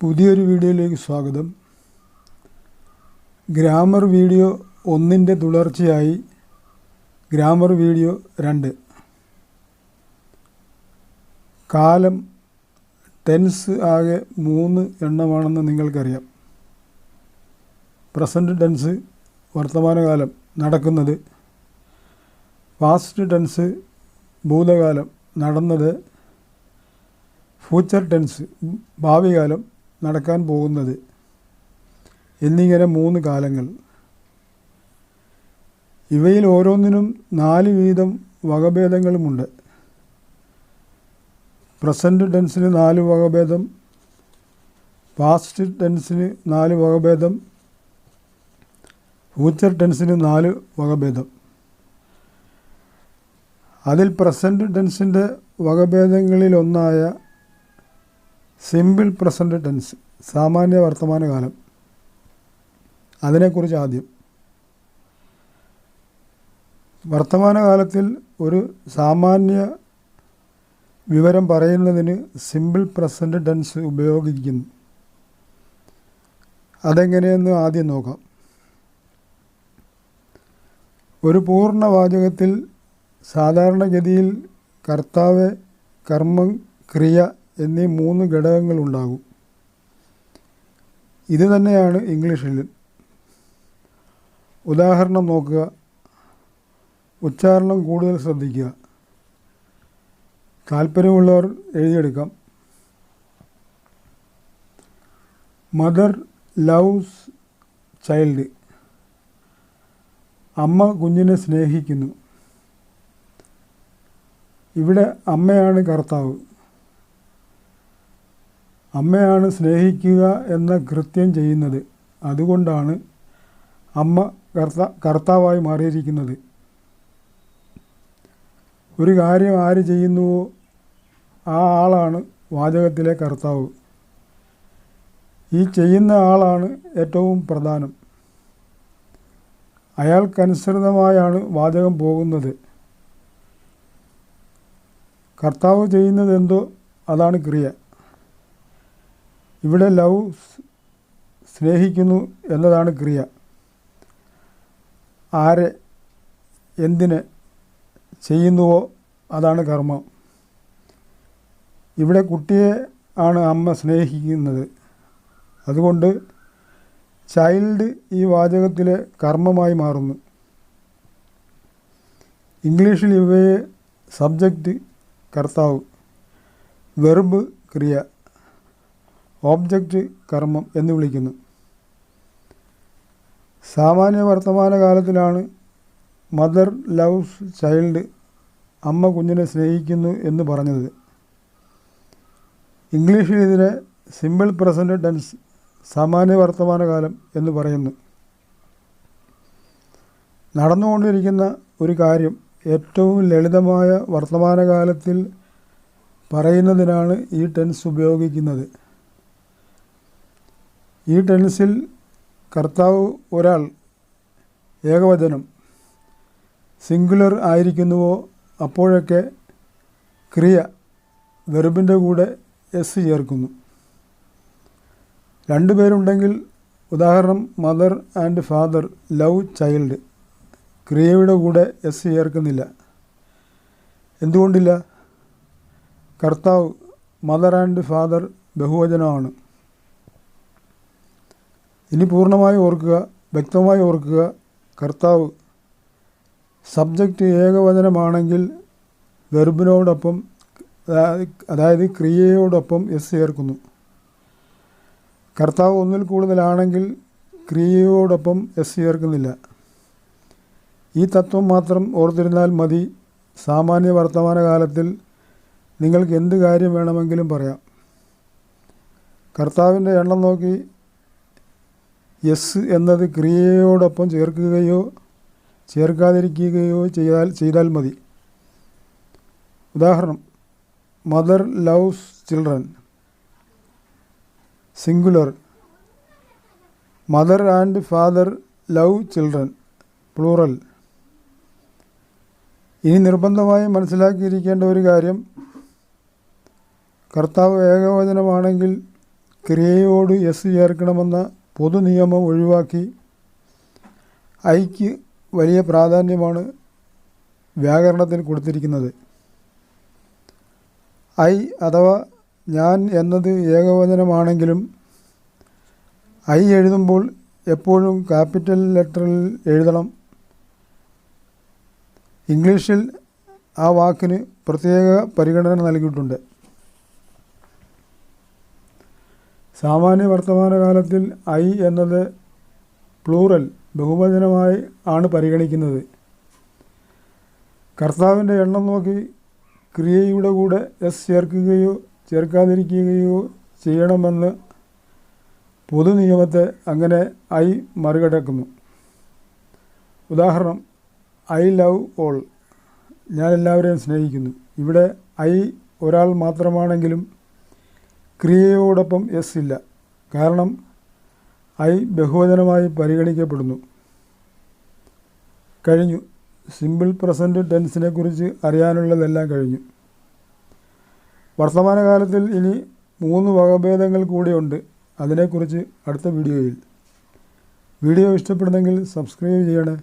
പുതിയൊരു വീഡിയോയിലേക്ക് സ്വാഗതം. ഗ്രാമർ വീഡിയോ 1ൻ്റെ തുടർച്ചയായി ഗ്രാമർ വീഡിയോ 2. കാലം ടെൻസ് ആകെ 3 എണ്ണമാണെന്ന് നിങ്ങൾക്കറിയാം. പ്രസൻറ്റ് ടെൻസ് വർത്തമാനകാലം നടക്കുന്നത്, പാസ്റ്റ് ടെൻസ് ഭൂതകാലം നടന്നത്, ഫ്യൂച്ചർ ടെൻസ് ഭാവികാലം നടക്കാൻ പോകുന്നത് എന്നിങ്ങനെ 3 കാലങ്ങൾ. ഇവയിൽ ഓരോന്നിനും 4 വീതം വകഭേദങ്ങളുമുണ്ട്. പ്രസൻറ്റ് ടെൻസിന് 4 വകഭേദം, പാസ്റ്റ് ടെൻസിന് 4 വകഭേദം, ഫ്യൂച്ചർ ടെൻസിന് 4 വകഭേദം. അതിൽ പ്രസൻറ്റ് ടെൻസിൻ്റെ വകഭേദങ്ങളിലൊന്നായ സിമ്പിൾ പ്രസൻറ്റ് ടെൻസ്, സാമാന്യ വർത്തമാനകാലം, അതിനെക്കുറിച്ച് ആദ്യം. വർത്തമാനകാലത്തിൽ ഒരു സാമാന്യ വിവരം പറയുന്നതിന് സിമ്പിൾ പ്രസൻറ്റ് ടെൻസ് ഉപയോഗിക്കുന്നു. അതെങ്ങനെയെന്ന് ആദ്യം നോക്കാം. ഒരു പൂർണ്ണവാചകത്തിൽ സാധാരണഗതിയിൽ കർത്താവ്, കർമ്മം, ക്രിയ എന്നീ 3 ഘടകങ്ങളുണ്ടാകും. ഇത് തന്നെയാണ് ഇംഗ്ലീഷിൽ. ഉദാഹരണം നോക്കുക, ഉച്ചാരണം കൂടുതൽ ശ്രദ്ധിക്കുക. താല്പര്യമുള്ളവർ എഴുതിയെടുക്കാം. Mother loves child. അമ്മ കുഞ്ഞിനെ സ്നേഹിക്കുന്നു. ഇവിടെ അമ്മയാണ് കർത്താവ്. അമ്മയാണ് സ്നേഹിക്കുക എന്ന കൃത്യം ചെയ്യുന്നത്. അതുകൊണ്ടാണ് അമ്മ കർത്താവായി മാറിയിരിക്കുന്നത്. ഒരു കാര്യം ആര് ചെയ്യുന്നുവോ ആ ആളാണ് വാചകത്തിലെ കർത്താവ്. ഈ ചെയ്യുന്ന ആളാണ് ഏറ്റവും പ്രധാനം. അയാൾക്കനുസൃതമായാണ് വാചകം പോകുന്നത്. കർത്താവ് ചെയ്യുന്നത് എന്തോ അതാണ് ക്രിയ. ഇവിടെ ലവ്, സ്നേഹിക്കുന്നു എന്നതാണ് ക്രിയ. ആരെ, എന്തിനെ ചെയ്യുന്നുവോ അതാണ് കർമ്മം. ഇവിടെ കുട്ടിയെ ആണ് അമ്മ സ്നേഹിക്കുന്നത്. അതുകൊണ്ട് ചൈൽഡ് ഈ വാചകത്തിലെ കർമ്മമായി മാറുന്നു. ഇംഗ്ലീഷിൽ ഇവയെ സബ്ജക്റ്റ് കർത്താവ്, വെർബ് ക്രിയ, ഓബ്ജക്റ്റ് കർമ്മം എന്ന് വിളിക്കുന്നു. സാമാന്യ വർത്തമാനകാലത്തിലാണ് മദർ ലവ്സ് ചൈൽഡ്, അമ്മ കുഞ്ഞിനെ സ്നേഹിക്കുന്നു എന്ന് പറഞ്ഞത്. ഇംഗ്ലീഷിൽ ഇതിനെ സിമ്പിൾ പ്രസൻറ്റ് ടെൻസ്, സാമാന്യ വർത്തമാനകാലം എന്ന് പറയുന്നു. നടന്നുകൊണ്ടിരിക്കുന്ന ഒരു കാര്യം ഏറ്റവും ലളിതമായ വർത്തമാനകാലത്തിൽ പറയുന്നതിനാണ് ഈ ടെൻസ് ഉപയോഗിക്കുന്നത്. ഈ ടെൻസിൽ കർത്താവ് ഒരാൾ, ഏകവചനം, സിംഗുലർ ആയിരിക്കുന്നുവോ അപ്പോഴൊക്കെ ക്രിയ, വെർബിൻ്റെ കൂടെ എസ് ചേർക്കുന്നു. 2 പേരുണ്ടെങ്കിൽ, ഉദാഹരണം mother and father love child, ക്രിയയുടെ കൂടെ എസ് ചേർക്കുന്നില്ല. എന്തുകൊണ്ടില്ല? കർത്താവ്, മദർ ആൻഡ് ഫാദർ ബഹുവചനമാണ്. ഇനി പൂർണ്ണമായി ഓർക്കുക, വ്യക്തമായി ഓർക്കുക. കർത്താവ് സബ്ജക്റ്റ് ഏകവചനമാണെങ്കിൽ വെർബിനോടൊപ്പം, അതായത് ക്രിയയോടൊപ്പം എസ് ചേർക്കുന്നു. കർത്താവ് ഒന്നിൽ കൂടുതലാണെങ്കിൽ ക്രിയയോടൊപ്പം എസ് ചേർക്കുന്നില്ല. ഈ തത്വം മാത്രം ഓർത്തിരുന്നാൽ മതി. സാമാന്യ വർത്തമാനകാലത്തിൽ നിങ്ങൾക്ക് എന്ത് കാര്യം വേണമെങ്കിലും പറയാം. കർത്താവിൻ്റെ എണ്ണം നോക്കി യെസ് എന്നത് ക്രിയയോടൊപ്പം ചേർക്കുകയോ ചേർക്കാതിരിക്കുകയോ ചെയ്താൽ മതി. ഉദാഹരണം, mother loves children, singular. Mother and father love children, plural. ഇനി നിർബന്ധമായി മനസ്സിലാക്കിയിരിക്കേണ്ട ഒരു കാര്യം, കർത്താവ് ഏകവചനമാണെങ്കിൽ ക്രിയയോട് എസ് ചേർക്കണമെന്ന പൊതു നിയമം ഒഴിവാക്കി ഐക്ക് വലിയ പ്രാധാന്യമാണ് വ്യാകരണത്തിൽ കൊടുത്തിരിക്കുന്നത്. ഐ അഥവാ ഞാൻ എന്നത് ഏകവചനമാണെങ്കിലും ഐ എഴുതുമ്പോൾ എപ്പോഴും ക്യാപിറ്റൽ ലെറ്ററിൽ എഴുതണം. ഇംഗ്ലീഷിൽ ആ വാക്കിന് പ്രത്യേക പരിഗണന നൽകിയിട്ടുണ്ട്. സാമാന്യ വർത്തമാനകാലത്തിൽ ഐ എന്നത് പ്ലൂറൽ ബഹുവചനമായി ആണ് പരിഗണിക്കുന്നത്. കർത്താവിൻ്റെ എണ്ണം നോക്കി ക്രിയയുടെ കൂടെ എസ് ചേർക്കുകയോ ചേർക്കാതിരിക്കുകയോ ചെയ്യണമെന്ന് പൊതു നിയമത്തെ അങ്ങനെ ഐ മറികടക്കുന്നു. ഉദാഹരണം, ഐ ലവ് ഓൾ, ഞാൻ എല്ലാവരെയും സ്നേഹിക്കുന്നു. ഇവിടെ ഐ ഒരാൾ മാത്രമാണെങ്കിലും ക്രിയയോടൊപ്പം എസ് ഇല്ല, കാരണം ഐ ബഹുവചനമായി പരിഗണിക്കപ്പെടുന്നു. കഴിഞ്ഞു. സിമ്പിൾ പ്രസൻറ്റ് ടെൻസിനെ കുറിച്ച് അറിയാനുള്ളതെല്ലാം കഴിഞ്ഞു. വർത്തമാനകാലത്തിൽ ഇനി 3 വകഭേദങ്ങൾ കൂടിയുണ്ട്. അതിനെക്കുറിച്ച് അടുത്ത വീഡിയോയിൽ. വീഡിയോ ഇഷ്ടപ്പെടുന്നെങ്കിൽ സബ്സ്ക്രൈബ് ചെയ്യണേ.